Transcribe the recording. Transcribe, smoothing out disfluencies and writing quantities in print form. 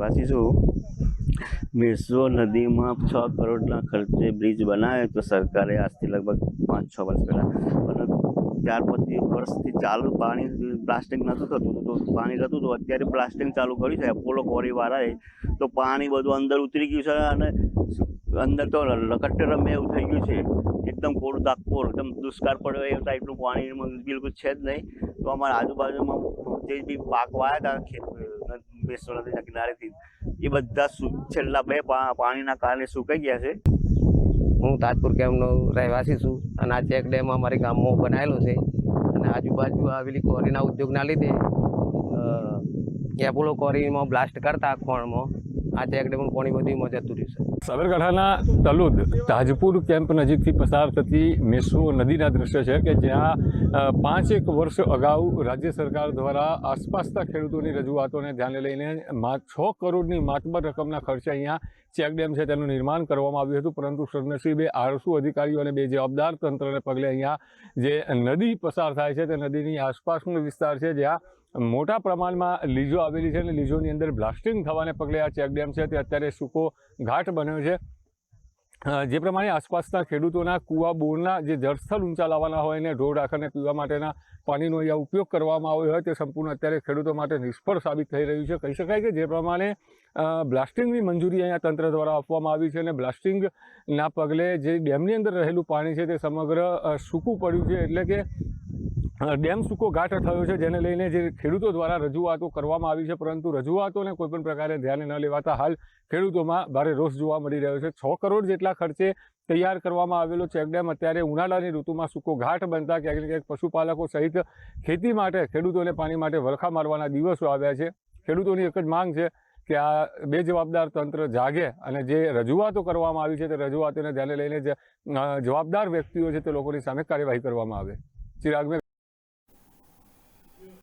મેશ્વો નદીમાં 6 કરોડના ખર્ચે બ્રિજ બનાવ્યો તો સરકારે આજથી લગભગ 5-6 વર્ષ પહેલાં, પણ ત્યાર પછી વર્ષથી ચાલુ પાણી બ્લાસ્ટિંગ નહોતું થતું, તો પાણી થતું હતું. અત્યારે બ્લાસ્ટિંગ ચાલુ કર્યું છે એપોલો ક્વોરીવાળાએ, તો પાણી બધું અંદર ઉતરી ગયું છે અને અંદર તો લકટ્ટર રમે એવું થઈ ગયું છે. એકદમ કોરું દાખપોર, એકદમ દુષ્કાળ પડ્યો એ ટાઈપનું પાણી બિલકુલ છે જ નહીં. તો અમારા આજુબાજુમાં જે બી પાક વાયા હતા મેશ્વો નદીના કિનારેથી, એ બધા છેલ્લા 2 પાણીના કારણે સુકાઈ ગયા છે. હું તાજપુર કેમ્પનો રહેવાસી છું અને આ ચેક ડેમ અમારી ગામમાં બનાવેલો છે અને આજુબાજુ આવેલી કોરીના ઉદ્યોગના લીધે એપોલો કોરીમાં બ્લાસ્ટ કરતા ખોણમાં આ ચેક ડેમનું પાણી બધું જતું રહ્યું છે. સાબરકાંઠાના તલોદ તાજપુર કેમ્પ નજીકથી પસાર થતી મેશ્વો નદીના દ્રશ્ય છે કે જ્યાં 5-1 વર્ષ અગાઉ રાજ્ય સરકાર દ્વારા આસપાસના ખેડૂતોની રજૂઆતોને ધ્યાને લઈને 6 કરોડની માતબર રકમના ખર્ચે અહીંયા ચેક ડેમ છે તેનું નિર્માણ કરવામાં આવ્યું હતું, પરંતુ સદનસીબે આરસુ અધિકારીઓ અને બેજવાબદાર તંત્રને પગલે અહીંયા જે નદી પસાર થાય છે તે નદીની આસપાસનો વિસ્તાર છે જ્યાં મોટા પ્રમાણમાં લીજો આવેલી છે અને લીજોની અંદર બ્લાસ્ટિંગ થવાને પગલે આ ચેક ડેમ છે તે અત્યારે સૂકો ઘાટ બન્યો છે. જે પ્રમાણે આસપાસના ખેડૂતોના કૂવા બોરના જે જળસ્થળ ઊંચા લાવવાના હોય અને ઢોર ઢાંખરને પીવા માટેના પાણીનો અહીંયા ઉપયોગ કરવામાં આવ્યો હોય તે સંપૂર્ણ અત્યારે ખેડૂતો માટે નિષ્ફળ સાબિત થઈ રહ્યું છે. કહી શકાય કે જે પ્રમાણે બ્લાસ્ટિંગની મંજૂરી અહીંયા તંત્ર દ્વારા આપવામાં આવી છે અને બ્લાસ્ટિંગના પગલે જે ડેમની અંદર રહેલું પાણી છે તે સમગ્ર સૂકું પડ્યું છે, એટલે કે ડેમ સૂકો ઘાટ થયો છે, જેને લઈને જે ખેડૂતો દ્વારા રજૂઆતો કરવામાં આવી છે, પરંતુ રજૂઆતોને કોઈપણ પ્રકારે ધ્યાને ન લેવાતા હાલ ખેડૂતોમાં ભારે રોષ જોવા મળી રહ્યો છે. 6 કરોડ જેટલા ખર્ચે તૈયાર કરવામાં આવેલો ચેક ડેમ અત્યારે ઉનાળાની ઋતુમાં સૂકો ઘાટ બનતા ક્યાંક ને ક્યાંક પશુપાલકો સહિત ખેતી માટે ખેડૂતોને પાણી માટે વલખા મારવાના દિવસો આવ્યા છે. ખેડૂતોની એક જ માંગ છે કે આ બેજવાબદાર તંત્ર જાગે અને જે રજૂઆતો કરવામાં આવી છે તે રજૂઆતોને ધ્યાને લઈને જે જવાબદાર વ્યક્તિઓ છે તે લોકોની સામે કાર્યવાહી કરવામાં આવે. ચિરાગ